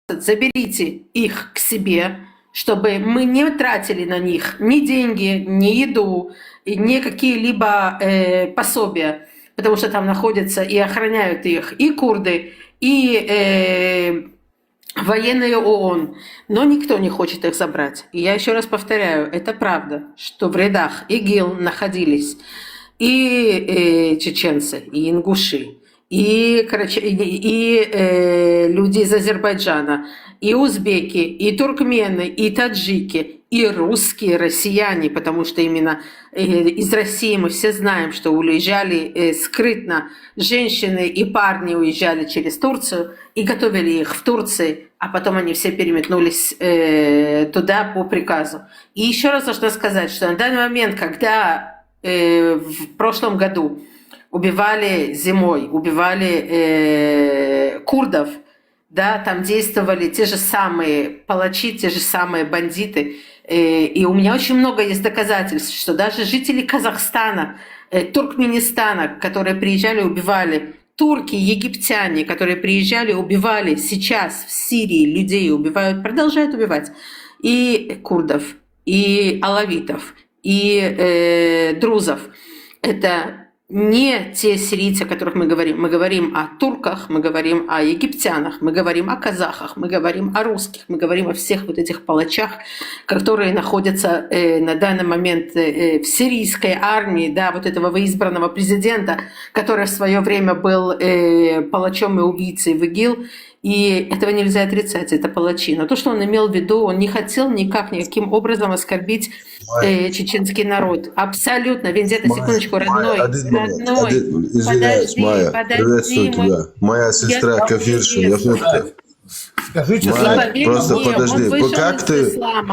заберите их к себе, чтобы мы не тратили на них ни деньги, ни еду, ни какие-либо пособия, потому что там находятся и охраняют их и курды, и военные ООН, но никто не хочет их забрать. И я еще раз повторяю, это правда, что в рядах ИГИЛ находились и чеченцы, и ингуши, и люди из Азербайджана, и узбеки, и туркмены, и таджики, и русские, россияне, потому что именно из России мы все знаем, что уезжали скрытно женщины и парни уезжали через Турцию и готовили их в Турции, а потом они все переметнулись туда по приказу. И еще раз должна сказать, что на данный момент, когда в прошлом году убивали курдов, да, там действовали те же самые палачи, те же самые бандиты. И у меня очень много есть доказательств, что даже жители Казахстана, Туркменистана, которые приезжали, убивали, турки, египтяне, которые приезжали, убивали сейчас в Сирии людей, убивают, продолжают убивать и курдов, и алавитов, и друзов. Это не те сирийцы, о которых мы говорим. Мы говорим о турках, мы говорим о египтянах, мы говорим о казахах, мы говорим о русских, мы говорим о всех вот этих палачах, которые находятся на данный момент в сирийской армии, да, вот этого избранного президента, который в свое время был палачом и убийцей в ИГИЛ. И этого нельзя отрицать, это палачи. Но то, что он имел в виду, он не хотел никаким образом оскорбить чеченский народ. Абсолютно. Вендетта, секундочку, родной. Извиняюсь, Майя, приветствую тебя. Моя сестра кафирша, я Скажите, Майя, просто мне, подожди,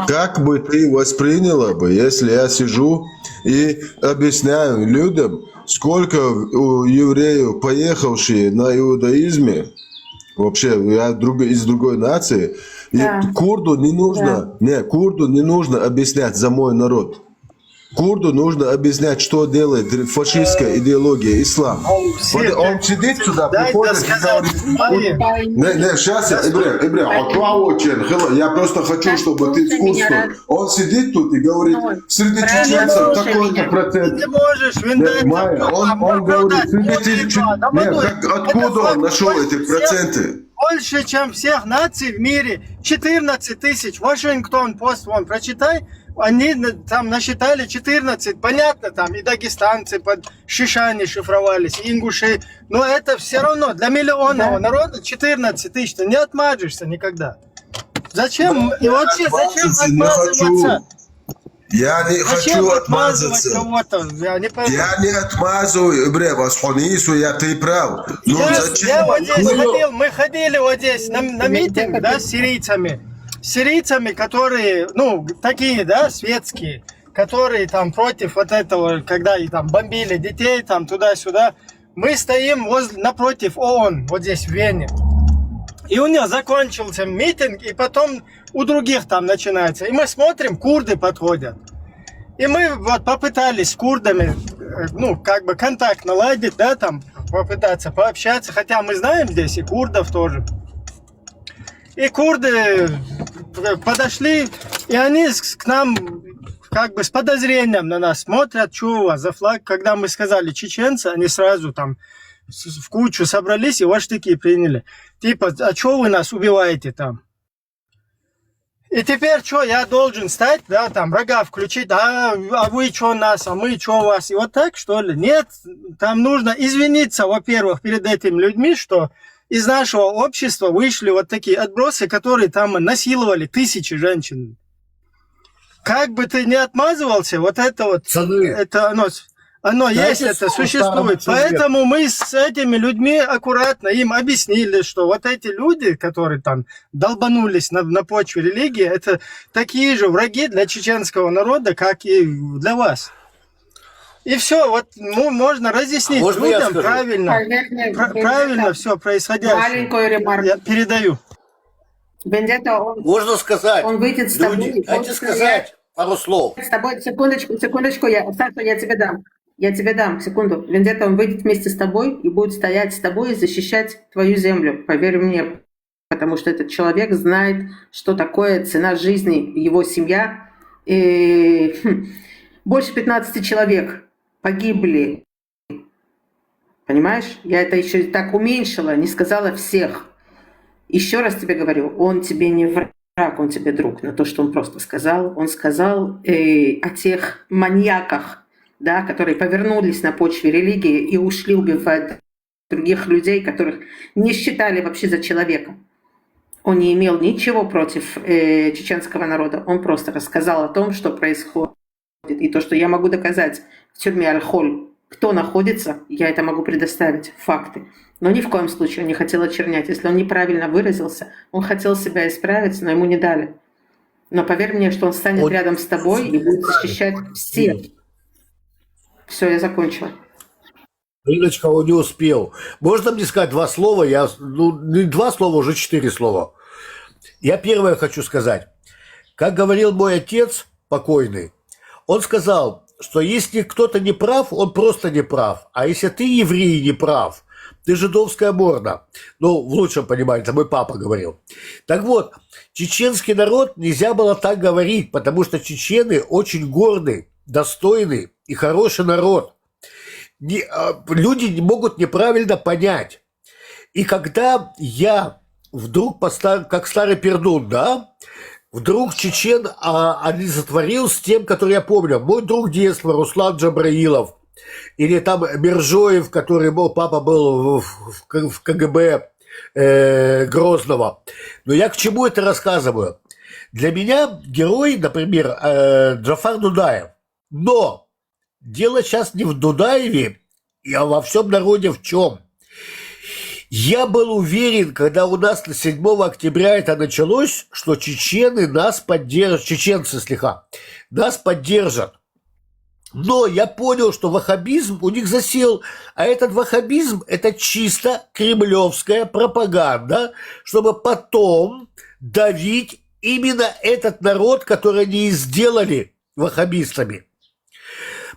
как бы ты восприняла бы, если я сижу и объясняю людям, сколько у евреев, поехавшие на иудаизме, вообще я из другой нации, да. И курду не нужно, курду не нужно объяснять за мой народ. Курду нужно объяснять, что делает фашистская идеология, ислам. Он сидит сюда, приходит и говорит... Сейчас, я просто хочу, чтобы ты вкусно. Он сидит тут и говорит, среди чеченцев такой-то процент. Ты можешь, он говорит, среди чеченцев... Откуда он нашел эти проценты? Больше, чем всех наций в мире. 14 тысяч. Вашингтон-Пост, вон, прочитай. Они там насчитали 14, понятно, там и дагестанцы под Шишани шифровались, и ингуши, но это все равно для миллионного народа 14 тысяч, ты не отмажешься никогда. Зачем? И вообще, зачем отмазываться? Я не хочу отмазываться. Я не отмазываю, Восхонису, ты прав. Но зачем? Мы ходили вот здесь на митинг, да, с сирийцами, которые, ну, такие, да, светские, которые там против вот этого, когда и там бомбили детей, там туда-сюда. Мы стоим напротив ООН, вот здесь в Вене. И у них закончился митинг, и потом у других там начинается. И мы смотрим, курды подходят. И мы вот попытались с курдами, ну, как бы контакт наладить, да, там, попытаться пообщаться. Хотя мы знаем здесь и курдов тоже. И курды подошли, и они к нам как бы с подозрением на нас смотрят, что у вас за флаг. Когда мы сказали чеченцы, они сразу там в кучу собрались и ваштыки приняли. Типа, а что вы нас убиваете там? И теперь что, я должен стать, да, там, рога включить, а вы что нас, а мы что вас? И вот так, что ли? Нет, там нужно извиниться, во-первых, перед этими людьми, что из нашего общества вышли вот такие отбросы, которые там насиловали тысячи женщин. Как бы ты ни отмазывался, вот это вот, это оно есть, это существует. Поэтому мы с этими людьми аккуратно им объяснили, что вот эти люди, которые там долбанулись на почве религии, это такие же враги для чеченского народа, как и для вас. И все, вот, ну, можно разъяснить людям правильно все происходящее. Маленькую ремарку. Я передаю. Вендетта, можно сказать. Он выйдет с тобой. Люди, дайте сказать пару слов. С тобой, секундочку, Саша, я тебе дам. Я тебе дам, секунду. Вендетта, он выйдет вместе с тобой и будет стоять с тобой и защищать твою землю. Поверь мне. потому что этот человек знает, что такое цена жизни, его семья. И, больше 15 человек погибли. Понимаешь? Я это еще так уменьшила, не сказала всех. Еще раз тебе говорю, он тебе не враг, он тебе друг. Но то, что он просто сказал, он сказал о тех маньяках, да, которые повернулись на почве религии и ушли убивать других людей, которых не считали вообще за человека. Он не имел ничего против чеченского народа. Он просто рассказал о том, что происходит. И то, что я могу доказать в тюрьме Аль-Холь, кто находится, я это могу предоставить, факты. Но ни в коем случае он не хотел очернять. Если он неправильно выразился, он хотел себя исправить, но ему не дали. Но поверь мне, что он станет рядом с тобой и будет защищать всех. Все, я закончила. Линочка, он не успел. Можно мне сказать два слова? Не два слова, уже 4 слова. Я первое хочу сказать. Как говорил мой отец покойный, он сказал, что если кто-то не прав, он просто не прав. А если ты, еврей, не прав, ты жидовская морда. Ну, в лучшем понимании, это мой папа говорил. Так вот, чеченский народ нельзя было так говорить, потому что чечены очень гордый, достойный и хороший народ. Люди могут неправильно понять. И когда я вдруг, как старый пердун, да, вдруг чечен олицетворил с тем, который я помню. Мой друг детства Руслан Джабраилов. Или там Мержоев, который папа был в КГБ Грозного. Но я к чему это рассказываю? Для меня герой, например, Джафар Дудаев. Но дело сейчас не в Дудаеве, а во всем народе в чем. Я был уверен, когда у нас на 7 октября это началось, что чечены нас поддержат, чеченцы, нас поддержат. Но я понял, что ваххабизм у них засел, а этот ваххабизм – это чисто кремлевская пропаганда, чтобы потом давить именно этот народ, который они и сделали ваххабистами.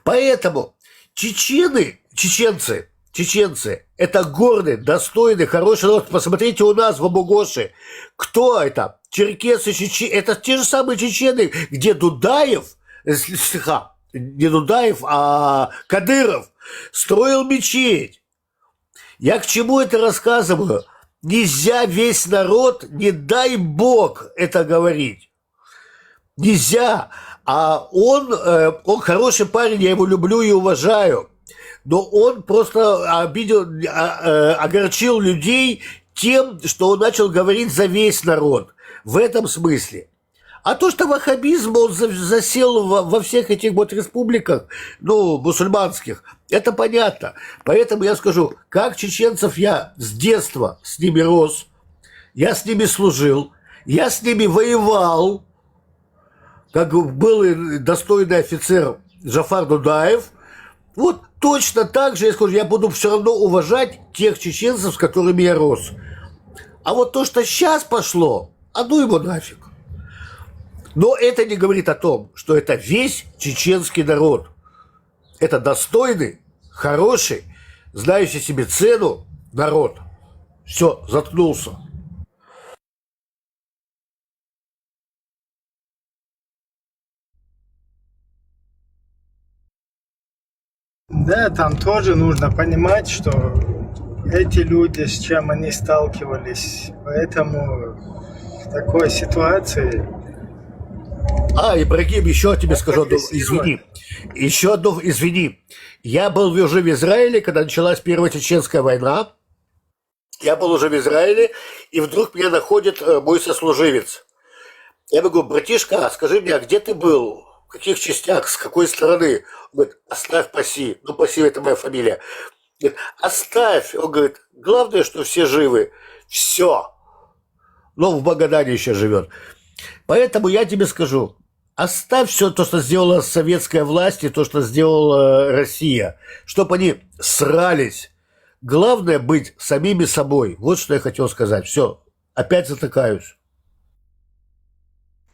Поэтому чеченцы – это гордый, достойный, хороший народ. Посмотрите у нас в Абу-Гоши. Кто это? Черкесы, чечены. Это те же самые чечены, где Дудаев, не Дудаев, а Кадыров строил мечеть. Я к чему это рассказываю? Нельзя весь народ, не дай бог, это говорить. Нельзя. А он хороший парень, я его люблю и уважаю. Но он просто огорчил людей тем, что он начал говорить за весь народ. В этом смысле. А то, что ваххабизм, он засел во всех этих вот республиках, ну, мусульманских, это понятно. Поэтому я скажу, как чеченцев я с детства с ними рос, я с ними служил, я с ними воевал, как был достойный офицер Джафар Дудаев, вот точно так же, я скажу, я буду все равно уважать тех чеченцев, с которыми я рос. А вот то, что сейчас пошло, а ну его нафиг. Но это не говорит о том, что это весь чеченский народ. Это достойный, хороший, знающий себе цену народ. Все, заткнулся. Да, там тоже нужно понимать, что эти люди, с чем они сталкивались, поэтому в такой ситуации... Ибрагим, еще тебе скажу, извини. Еще одно, извини. Я был уже в Израиле, когда началась Первая Чеченская война. Я был уже в Израиле, и вдруг меня находит мой сослуживец. Я говорю, братишка, скажи мне, а где ты был? В каких частях, с какой стороны? Он говорит, оставь Паси. Ну, Паси – это моя фамилия. Говорит, оставь. Он говорит, главное, что все живы. Все. Но в Магадане еще живет. Поэтому я тебе скажу, оставь все то, что сделала советская власть и то, что сделала Россия, чтобы они срались. Главное быть самими собой. Вот что я хотел сказать. Все, опять затыкаюсь.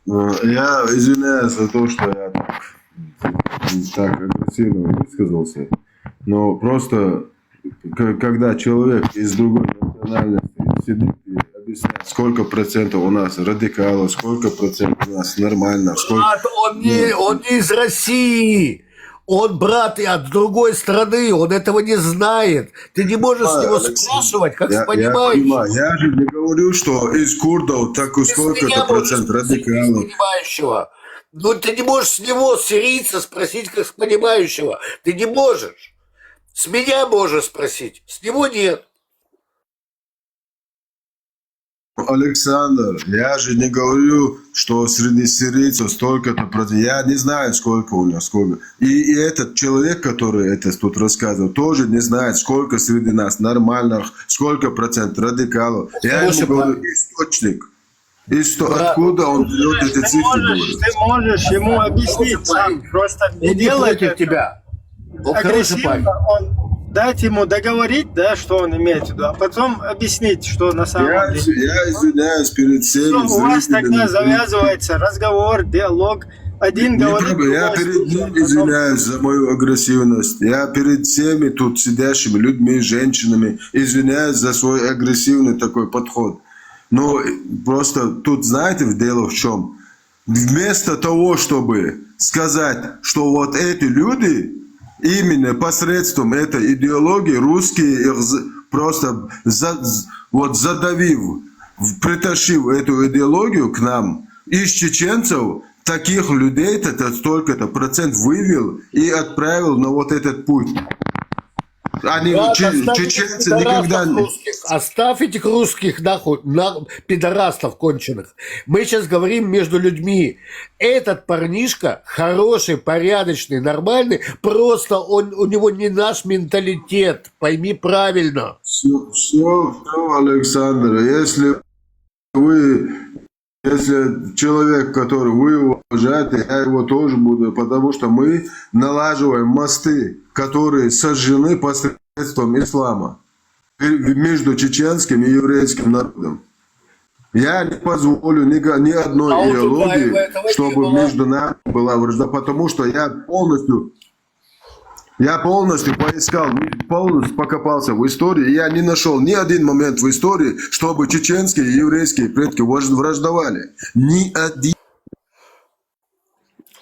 Я извиняюсь за то, что я так агрессивно высказался, но просто когда человек из другой национальности сидит и объяснять, сколько процентов у нас радикалов, сколько процентов у нас нормально, сколько... Брат, он не из России. Он брат и от другой страны, он этого не знает. Ты не можешь с него Алексей, спрашивать, как с я понимающим. понимаю, я же не говорю, что из курдов так и Ты с сколько-то меня можешь процент спросить, как с радикалов. понимающего. Но ты не можешь с него, сирийца, спросить, как с понимающего. Ты не можешь. С меня можешь спросить, с него нет. Александр, я же не говорю, что среди сирийцев столько-то процентов. Я не знаю, сколько у нас, сколько. И этот человек, который это тут рассказывал, тоже не знает, сколько среди нас нормальных, сколько процент радикалов. Я ему говорю, источник. Откуда он берет эти цифры? Ты можешь ему объяснить сам, просто не Он не делай против это тебя. Он хороший парень. Дать ему договорить, да, что он имеет в виду, а потом объяснить, что на самом Я деле. извиняюсь перед всеми Всё, у вас тогда зрителями. завязывается разговор, диалог. Один Не говорит, проблема. Я другой перед слушает, ним потом- извиняюсь за мою агрессивность. Я перед всеми тут сидящими людьми, женщинами извиняюсь за свой агрессивный такой подход. Но просто тут, знаете, дело в чем? Вместо того, чтобы сказать, что вот эти люди, именно посредством этой идеологии, русские их просто задавив, притащив эту идеологию к нам, из чеченцев таких людей столько-то процент вывел и отправил на вот этот путь. Они, Брат, оставь чеченцы этих никогда пидорастов русских. Оставь этих русских нахуй, пидорастов конченых. Мы сейчас говорим между людьми. Этот парнишка хороший, порядочный, нормальный, просто у него не наш менталитет. Пойми правильно. Все, Александр, если человек, который вы уважаете, я его тоже буду, потому что мы налаживаем мосты, которые сожжены посредством ислама между чеченским и еврейским народом. Я не позволю ни одной А у Дудаева идеологии, этого не чтобы было. между нами была вражда, потому что я полностью поискал, полностью покопался в истории, и я не нашел ни один момент в истории, чтобы чеченские и еврейские предки враждовали. Ни один.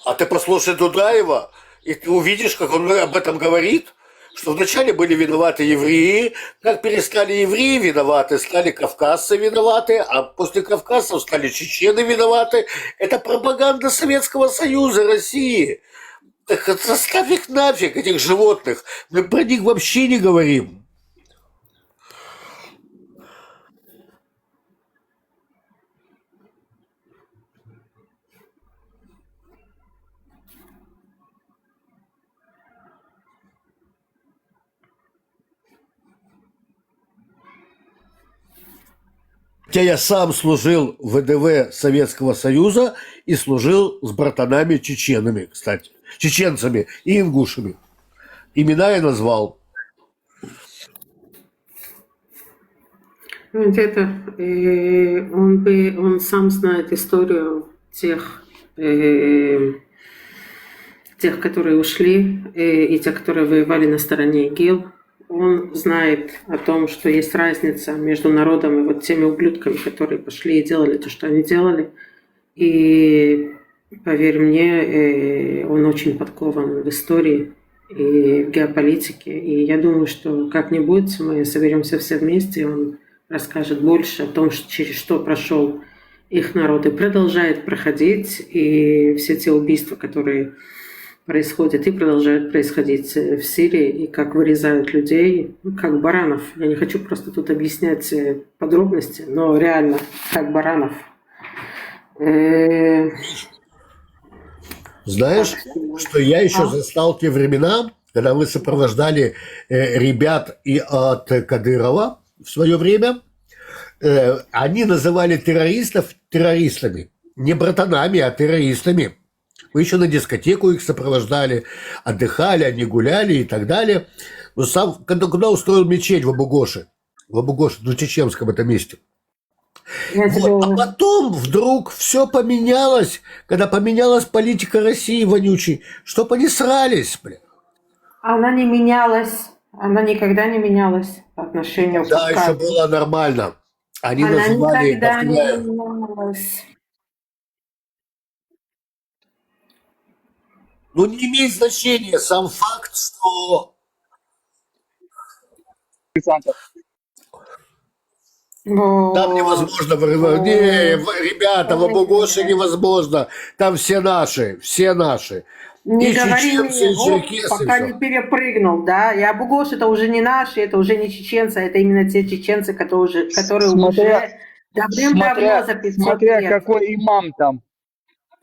А ты послушай Дудаева, и ты увидишь, как он об этом говорит, что вначале были виноваты евреи, как перестали евреи виноваты, стали кавказцы виноваты, а после кавказцев стали чечены виноваты. Это пропаганда Советского Союза, России. Так оставь их нафиг, этих животных. Мы про них вообще не говорим. Хотя я сам служил в ВДВ Советского Союза и служил с братанами чеченами, кстати. Чеченцами и ингушами. Имена я назвал. Это он сам знает историю тех, которые ушли, и тех, которые воевали на стороне ИГИЛ. Он знает о том, что есть разница между народом и вот теми ублюдками, которые пошли и делали то, что они делали. И поверь мне, он очень подкован в истории и в геополитике. И я думаю, что как-нибудь мы соберемся все вместе, и он расскажет больше о том, через что прошел их народ и продолжает проходить. И все те убийства, которые происходят и продолжают происходить в Сирии, и как вырезают людей, как баранов. Я не хочу просто тут объяснять подробности, но реально, как баранов. Знаешь, что я еще застал те времена, когда мы сопровождали ребят и от Кадырова в свое время. Они называли террористов террористами. Не братанами, а террористами. Мы еще на дискотеку их сопровождали, отдыхали, они гуляли и так далее. Но сам, куда устроил мечеть в Абу-Гоше, на чеченском этом месте. Вот. А потом вдруг все поменялось, когда поменялась политика России вонючей, что понесрались, бля. Она не менялась, она никогда не менялась по отношению к Да, Кавказу. еще было нормально. Они Она называли, никогда не повторяю, менялась. ну не имеет значения сам факт, что там Вот. невозможно вырывать. Не, ребята, в Абу-Гоше невозможно. Там все наши, все наши. Не И говори чеченцы, мне, и черкесы, пока и не все. перепрыгнул, да. И Абу-Гош это уже не наши, это уже не чеченцы, это именно те чеченцы, которые Смотря, уже давным-давно за 500 смотря лет. какой имам там.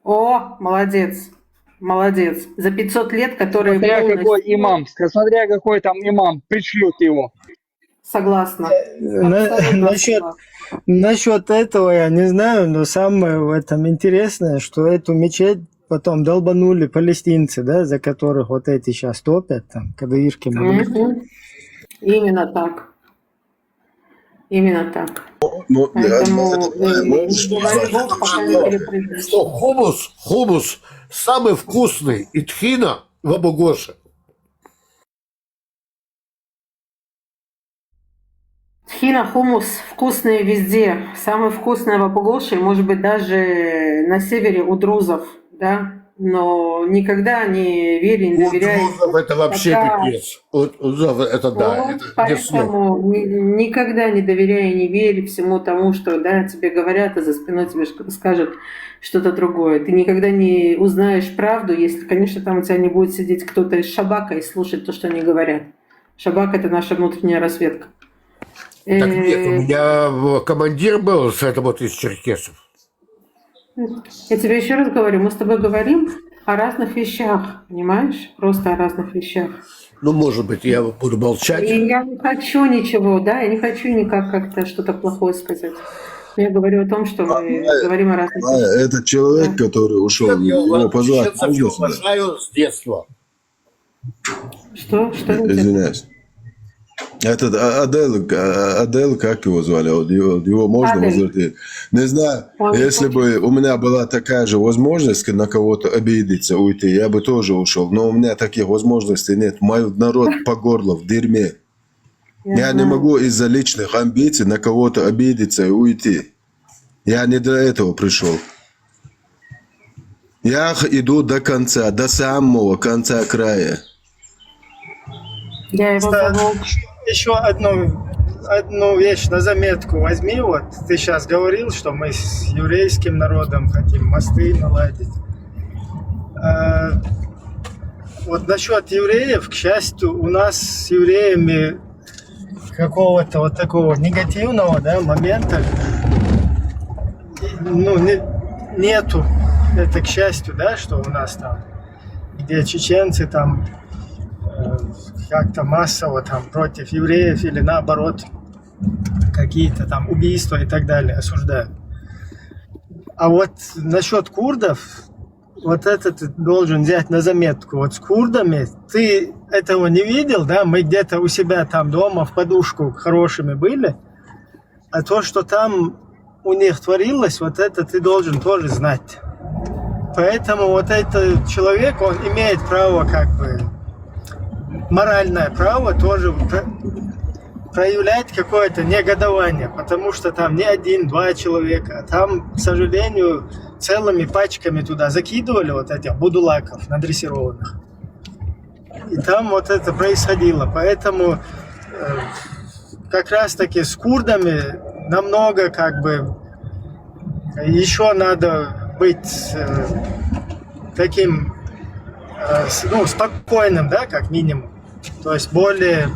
О, молодец, молодец. За 500 лет, которые Смотря какой полностью... имам. Смотря какой там имам. Пришлют его. Согласна. Абсолютно Насчет, согласна. насчет этого я не знаю, но самое в этом интересное, что эту мечеть потом долбанули палестинцы, да, за которых вот эти сейчас топят, там, кадырки были. Мгм. Именно так. Именно так. Ну, Поэтому можешь не говори Бог, пока не перепрыгнешь. Что хумус самый вкусный и тхина в Абу-Гоше. Тхина, хумус вкусные везде. Самый вкусный в Абу-Гоше, может быть, даже на севере у друзов, да. Но никогда не верь, не У доверяй. друзов это вообще Пока- пипец. У друзов это да, Вот, это не слов. поэтому никогда не доверяй и не верь всему тому, что да, тебе говорят, а за спиной тебе скажут что-то другое. Ты никогда не узнаешь правду, если, конечно, там у тебя не будет сидеть кто-то из шабака и слушать то, что они говорят. Шабак — это наша внутренняя разведка. Так нет, у меня командир был с этого вот из черкесов. Я тебе еще раз говорю, мы с тобой говорим о разных вещах, понимаешь? Просто о разных вещах. Ну, может быть, я буду молчать. И я не хочу ничего, да, я не хочу никак как-то что-то плохое сказать. Я говорю о том, что мы говорим о разных вещах. Это человек, который ушел, Я его позвать чеченцев можно сюда? уважаю с детства. Что? Что не Извиняюсь. Этот Адель, как его звали? Вот его можно Адель. возвратить? Не знаю, Он не если бы у меня была такая же возможность на кого-то обидеться, уйти, я бы тоже ушел. Но у меня таких возможностей нет. Мой народ по горло в дерьме. Я не знаю. могу из-за личных амбиций на кого-то обидеться и уйти. Я не для этого пришел. Я иду до конца, до самого конца края. Я его зову. Еще одну вещь на заметку возьми. Вот ты сейчас говорил, что мы с еврейским народом хотим мосты наладить. Вот насчет евреев, к счастью, у нас с евреями какого-то вот такого негативного, да, момента нету. Это к счастью, да, что у нас там, где чеченцы там как-то массово там против евреев или наоборот какие-то там убийства и так далее осуждают. А вот насчет курдов, вот это ты должен взять на заметку. Вот с курдами ты этого не видел, да? Мы где-то у себя там дома в подушку хорошими были, а то, что там у них творилось, вот это ты должен тоже знать. Поэтому вот этот человек, он имеет право как бы моральное право тоже проявлять какое-то негодование, потому что там не один-два человека, а там, к сожалению, целыми пачками туда закидывали вот этих будулаков надрессированных. И там вот это происходило. Поэтому как раз-таки с курдами намного как бы еще надо быть таким спокойным, да, как минимум. То есть более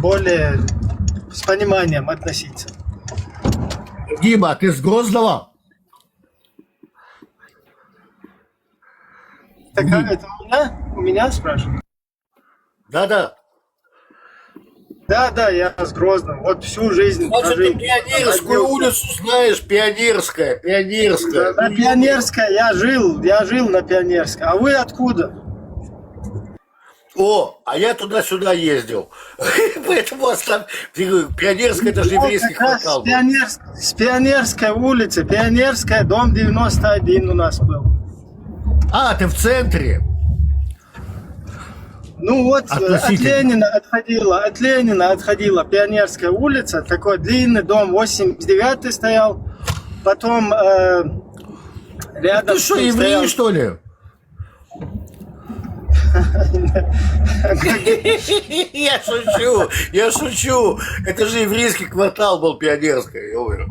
с пониманием относиться. Дима, ты с Грозного? Так, это у меня спрашивают? Да-да. Да, я с Грозным. Вот всю жизнь Значит, ты прожил. Пионерскую улицу знаешь, Пионерская. На Пионерской я жил на Пионерской. А вы откуда? О, а я туда-сюда ездил. Поэтому Пионерская даже еврейский Как раз квартал был. с Пионерской улицы, Пионерская, дом 91 у нас был. А, ты в центре? Ну вот Относительно. от Ленина отходила Пионерская улица, такой длинный дом, 89-й стоял, потом рядом Ты с что, ним еврей, стоял... что ли? Я шучу. Это же еврейский квартал был Пионерский. Я говорю.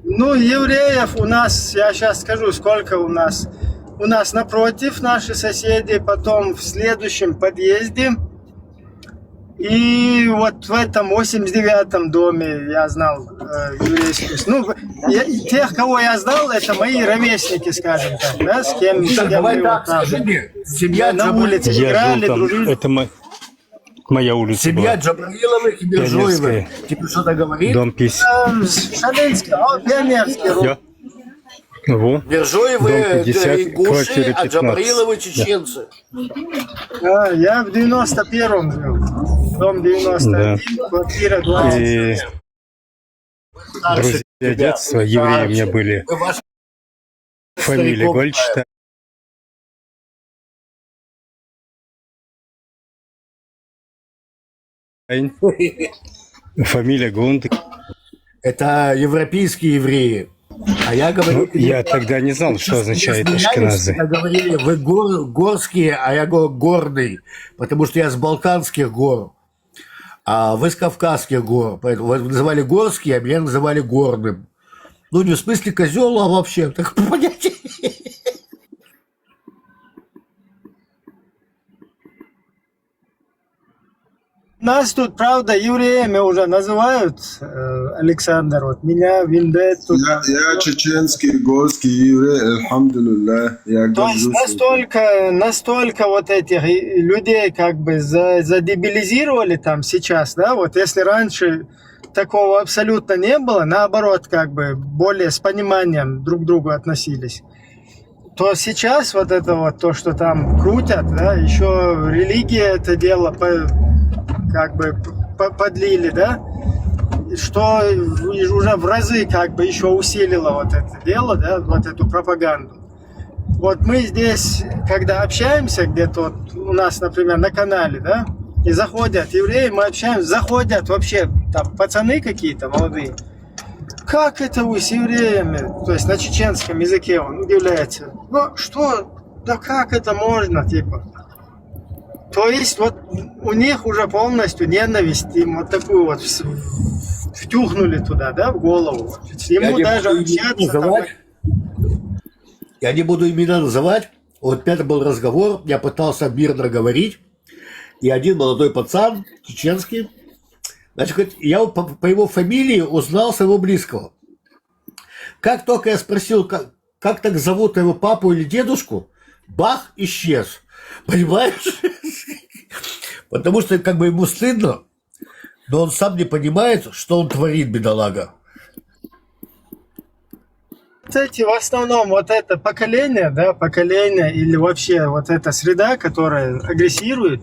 Ну, евреев у нас, я сейчас скажу, сколько у нас. У нас напротив наши соседи, потом в следующем подъезде. И вот в этом 89-м доме я знал еврейских. Ну, тех, кого я знал, это мои ровесники, скажем так, да, с кем Так, мы давай вот так, там скажи мне. Семья на улице Я играли, жил там, дружили. это моя улица Семья была. Джабраиловых и Биржоевых. Пионерская. Тебе что-то говорит? Дом 50. Шаленский, Пионерский. Я. Во. Биржоевы Дом 50, ингуши, квартира а 15. Джабраиловы чеченцы. Я в 91-м жил. Дом 91, квартира 20. И друзья тебя. детства, евреи у меня Старше. были. Мы ваших Фамилия стариков Гольдштейн. Фамилия Гунд. Это европейские евреи. А я говорю... Ну, я тогда не знал, что означает ашкеназы. Когда говорили, вы горские, а я говорю горный, потому что я с Балканских гор, а вы с Кавказских гор. Поэтому вас называли горские, а меня называли горным. Ну, не в смысле козел, а вообще, так понятие. Нас тут, правда, евреями уже называют, Александр, вот меня, Виндетту. Я чеченский, горский еврей, альхамдулилля. Я То есть горжусь. настолько вот этих людей как бы задебилизировали там сейчас, да, вот если раньше такого абсолютно не было, наоборот, как бы более с пониманием друг к другу относились, то сейчас вот это вот то, что там крутят, да, еще религия это дело как бы подлили, да, что уже в разы как бы еще усилило вот это дело, да, вот эту пропаганду. Вот мы здесь, когда общаемся где-то вот у нас, например, на канале, да, и заходят евреи, мы общаемся, заходят вообще там пацаны какие-то молодые. Как это вы с евреями? То есть на чеченском языке он удивляется. Ну что? Да как это можно, типа? То есть вот у них уже полностью ненависть, им вот такую вот втюхнули туда, да, в голову. Ему даже общаться там... Я не буду имена называть. Вот опять был разговор, я пытался мирно говорить, и один молодой пацан, чеченский, значит, говорит, я по его фамилии узнал своего близкого. Как только я спросил, как так зовут его папу или дедушку, бах, исчез. Понимаешь? Потому что как бы ему стыдно, но он сам не понимает, что он творит, бедолага. Кстати, в основном вот это поколение, да, поколение или вообще вот эта среда, которая агрессирует,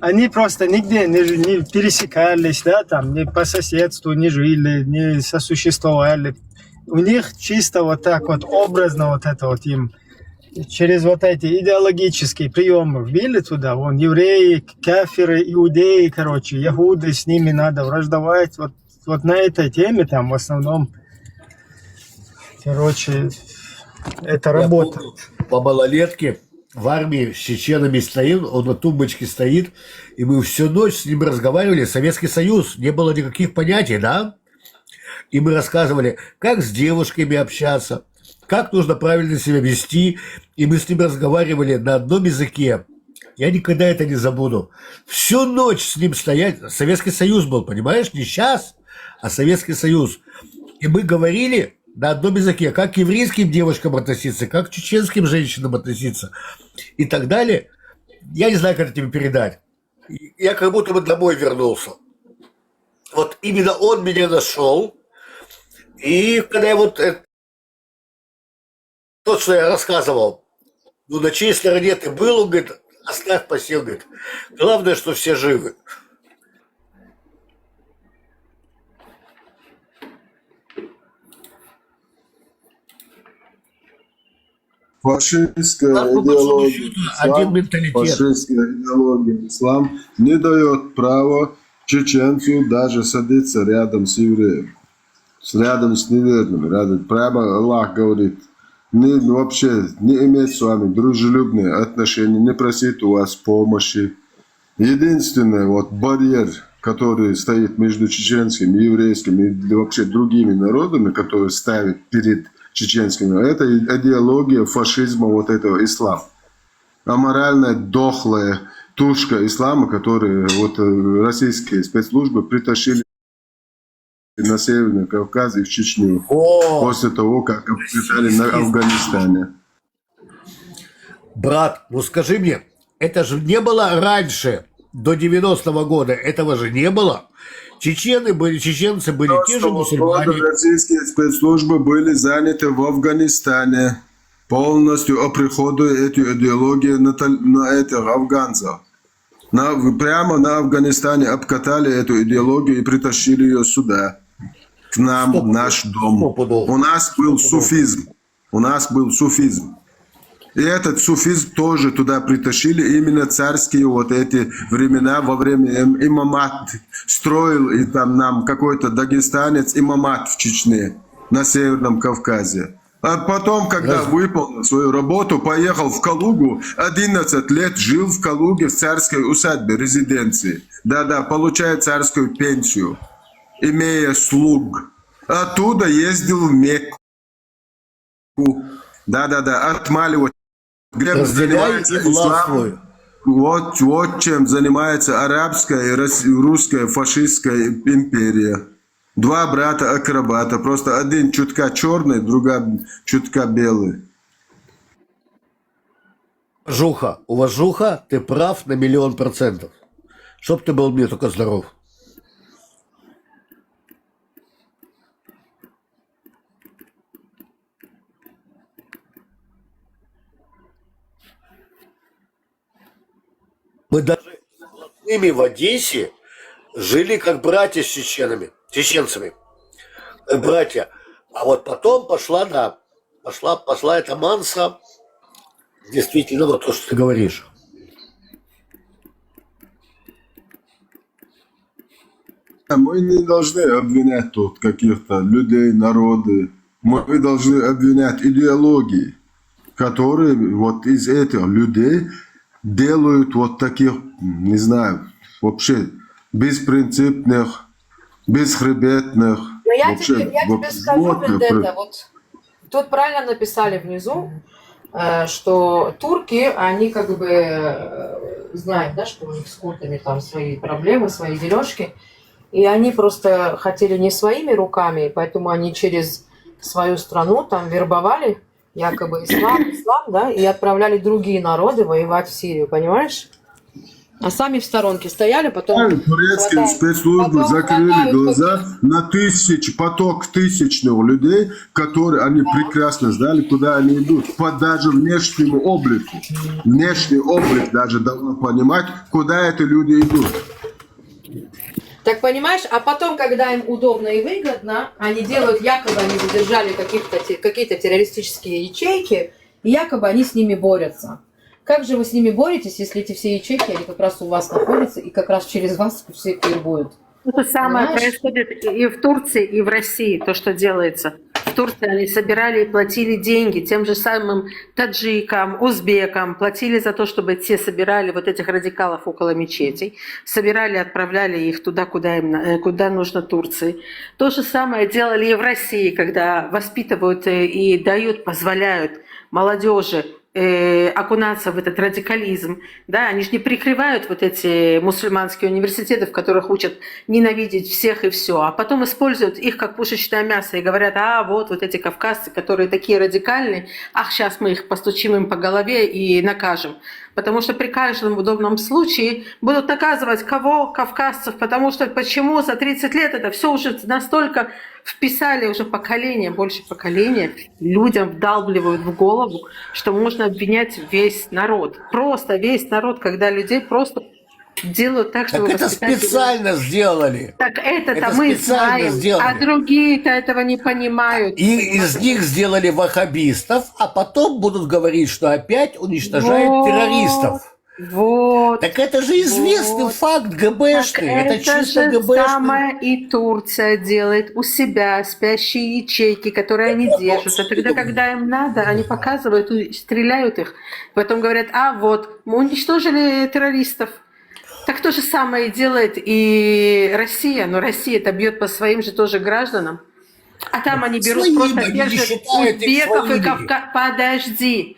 они просто нигде не пересекались, да, там, не по соседству не жили, не сосуществовали. У них чисто вот так вот образно вот это вот им через вот эти идеологические приемы вбили туда, вон, евреи, кафиры, иудеи, короче, ягуды, с ними надо враждовать, вот на этой теме там в основном, короче, это работа. По малолетке в армии с чеченами стоим, он на тумбочке стоит, и мы всю ночь с ним разговаривали, Советский Союз, не было никаких понятий, да? И мы рассказывали, как с девушками общаться, как нужно правильно себя вести, и мы с ним разговаривали на одном языке. Я никогда это не забуду. Всю ночь с ним стоять. Советский Союз был, понимаешь? Не сейчас, а Советский Союз. И мы говорили на одном языке, как к еврейским девушкам относиться, как к чеченским женщинам относиться и так далее. Я не знаю, как это тебе передать. Я как будто бы домой вернулся. Вот именно он меня нашел. И когда я вот... То, что я рассказывал, ну, на чьей стороне ты был, он говорит, оставь посел, говорит. Главное, что все живы. фашистская По большому идеология, счету, один менталитет. фашистская идеология ислам не дает права чеченцу даже садиться рядом с евреем, рядом с неверным, рядом. Прямо Аллах говорит, вообще не иметь с вами дружелюбные отношения, не просить у вас помощи. Единственный вот барьер, который стоит между чеченским, еврейским и вообще другими народами, который ставит перед чеченскими, это идеология фашизма вот этого ислама. Аморальная, дохлая тушка ислама, которую вот российские спецслужбы притащили на Северный Кавказ и в Чечню после того, как обсуждали на Афганистане. Брат, ну скажи мне, это же не было раньше, до 90-го года, этого же не было. Чеченцы были те же мусульмане. Российские спецслужбы были заняты в Афганистане, полностью оприходуя эту идеологию на этих афганцев. Прямо на Афганистане обкатали эту идеологию и притащили ее сюда, к нам, в наш дом. У нас был суфизм. И этот суфизм тоже туда притащили, именно царские вот эти времена, во время имамат строил, и там нам какой-то дагестанец имамат в Чечне, на Северном Кавказе. А потом, когда выполнил свою работу, поехал в Калугу, 11 лет жил в Калуге в царской усадьбе, резиденции. Да-да, получая царскую пенсию, имея слуг. Оттуда ездил в Мекку. Да-да-да, отмаливать. Разделяй и властвуй. Вот чем занимается арабская и русская фашистская империя. Два брата-акробата, просто один чутка черный, другая чутка белый. Уважуха, ты прав на 1000000%. Чтоб ты был мне только здоров. Мы даже с ними в Одессе жили как братья с чеченцами. Как братья. А вот потом пошла эта манса. Действительно, вот то, что ты говоришь. Мы не должны обвинять тут каких-то людей, народы. Мы должны обвинять идеологии, которые вот из этих людей делают вот таких, не знаю, вообще беспринципных, бесхребетных. Но я вообще, тебе скажу, Вендетта, вот тут правильно написали внизу, что турки, они как бы знают, да, что у них с курдами там свои проблемы, свои дележки, и они просто хотели не своими руками, поэтому они через свою страну там вербовали якобы ислам, да, и отправляли другие народы воевать в Сирию, понимаешь? А сами в сторонке стояли, потом... Турецкие спецслужбы закрыли глаза на поток тысячных людей, которые они прекрасно знали, куда они идут. По даже внешнему облику. Внешний облик даже должен понимать, куда эти люди идут. Так понимаешь, а потом, когда им удобно и выгодно, они делают, якобы они задержали какие-то террористические ячейки, и якобы они с ними борются. Как же вы с ними боретесь, если эти все ячейки, они как раз у вас находятся, и как раз через вас все вербуют? То же самое происходит и в Турции, и в России, то, что делается. В Турции они собирали и платили деньги тем же самым таджикам, узбекам, платили за то, чтобы те собирали вот этих радикалов около мечетей, собирали, отправляли их туда, куда нужно Турции. То же самое делали и в России, когда воспитывают и дают, позволяют молодежи окунаться в этот радикализм. Да? Они же не прикрывают вот эти мусульманские университеты, в которых учат ненавидеть всех и все, а потом используют их как пушечное мясо и говорят, вот эти кавказцы, которые такие радикальные, сейчас мы их постучим им по голове и накажем. Потому что при каждом удобном случае будут наказывать кого? Кавказцев. Потому что почему за 30 лет это все уже настолько вписали, уже поколение, больше поколения, людям вдалбливают в голову, что можно обвинять весь народ. Просто весь народ, когда людей просто делают так, Так чтобы это воспитатели... специально сделали. Так это-то Это мы специально знаем, сделали. а другие-то этого не понимают. И из них сделали ваххабистов, а потом будут говорить, что опять уничтожают Вот. террористов. Вот. Так это же известный Вот. факт Так ГБшный. Это чисто же ГБшный. самое и Турция делает у себя спящие ячейки, которые они держат. А тогда, когда им надо, они показывают и стреляют их. Потом говорят, а вот, мы уничтожили террористов. Так то же самое делает и Россия. Но Россия-то бьет по своим же тоже гражданам. А там они берут Своим, просто они тех не же считают их узбеков и своими. Подожди.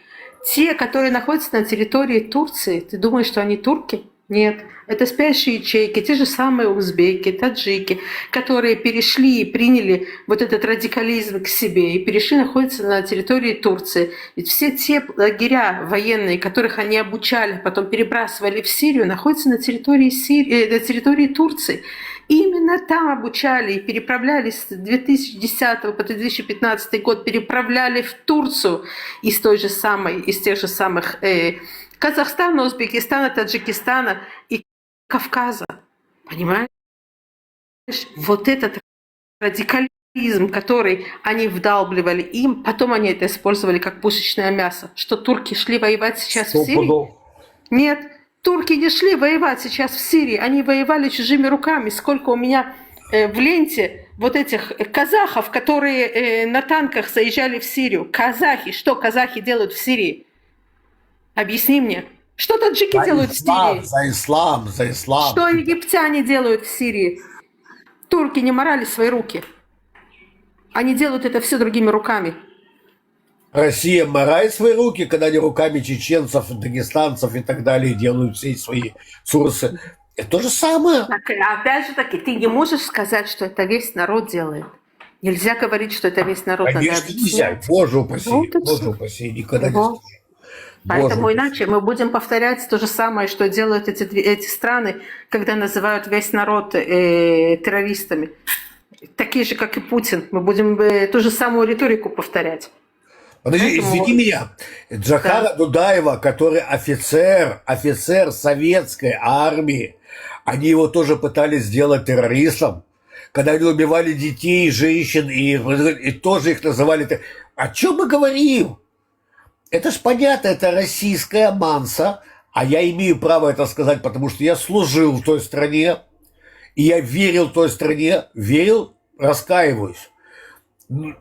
Те, которые находятся на территории Турции, ты думаешь, что они турки? Нет. Это спящие ячейки, те же самые узбеки, таджики, которые перешли и приняли вот этот радикализм к себе и перешли находятся на территории Турции. Ведь все те лагеря военные, которых они обучали, потом перебрасывали в Сирию, находятся на территории, на территории Турции. Именно там обучали и переправляли с 2010 по 2015 год, переправляли в Турцию из тех же самых Казахстана, Узбекистана, Таджикистана и Кавказа. Понимаешь? Вот этот радикализм, который они вдалбливали им, потом они это использовали как пушечное мясо. Что турки шли воевать сейчас в Сирии? Нет, турки не шли воевать сейчас в Сирии, они воевали чужими руками. Сколько у меня в ленте вот этих казахов, которые на танках заезжали в Сирию. Казахи, что казахи делают в Сирии? Объясни мне. Что таджики делают в Сирии? За ислам. Что египтяне делают в Сирии? Турки не морали свои руки. Они делают это все другими руками. Россия морает свои руки, когда они руками чеченцев, дагестанцев и так далее делают все свои сурсы. Это то же самое. Так, опять же таки, ты не можешь сказать, что это весь народ делает. Нельзя говорить, что это весь народ. Конечно, нельзя. Боже упаси. Вот и Боже всё. упаси. Никогда не Вот. скажу. Поэтому Боже иначе мы будем повторять то же самое, что делают эти страны, когда называют весь народ террористами. Такие же, как и Путин. Мы будем ту же самую риторику повторять. Подожди, Поэтому- извини меня. Джохара Дудаева, который офицер советской армии, они его тоже пытались сделать террористом, когда они убивали детей, женщин, и тоже их называли... О чем мы говорим? Это ж понятно, это российская манса, а я имею право это сказать, потому что я служил в той стране, и я верил той стране, раскаиваюсь.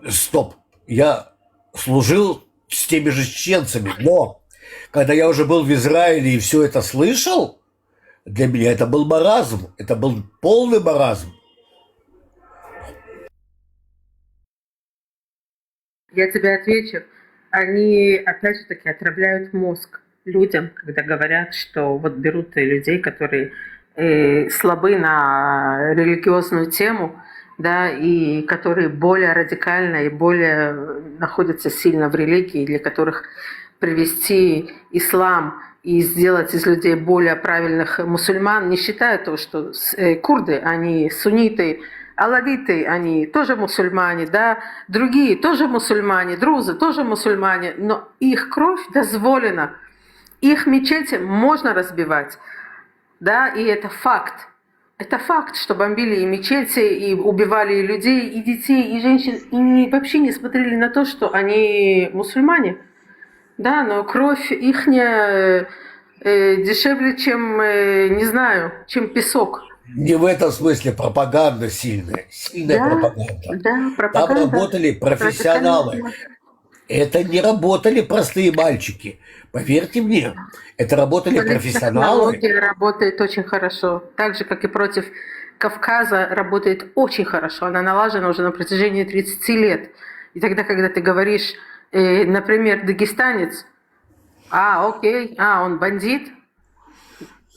Стоп, я служил с теми же чеченцами, но когда я уже был в Израиле и все это слышал, для меня это был маразм, это был полный маразм. Я тебе отвечу. Они, опять же таки, отравляют мозг людям, когда говорят, что вот берут людей, которые слабы на религиозную тему, да, и которые более радикально и более находятся сильно в религии, для которых привести ислам и сделать из людей более правильных мусульман, не считая то, что курды, они сунниты, алавиты, они тоже мусульмане, да, другие тоже мусульмане, друзы тоже мусульмане, но их кровь дозволена, их мечети можно разбивать, да, и это факт. Это факт, что бомбили и мечети, и убивали и людей, и детей, и женщин, и вообще не смотрели на то, что они мусульмане. Да, но кровь ихняя дешевле, чем, не знаю, чем песок. Не в этом смысле пропаганда сильная. Сильная Да, пропаганда. да, Там пропаганда. работали профессионалы. Это не работали простые мальчики. Поверьте мне, это работали профессионалы. Политтехнология работает очень хорошо. Так же, как и против Кавказа, работает очень хорошо. Она налажена уже на протяжении 30 лет. И тогда, когда ты говоришь, например, дагестанец, окей, он бандит,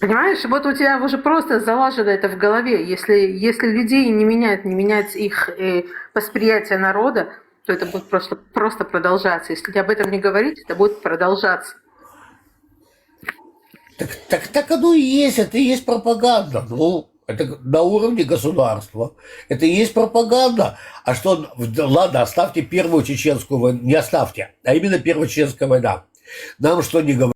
понимаешь, вот у тебя уже просто залажено это в голове. Если людей не менять их восприятие народа, то это будет просто продолжаться. Если об этом не говорить, это будет продолжаться. Так оно и есть, это и есть пропаганда. Ну, это на уровне государства. Это и есть пропаганда. А что, ладно, оставьте первую чеченскую войну, не оставьте, а именно первая чеченская война. Нам что не говорят?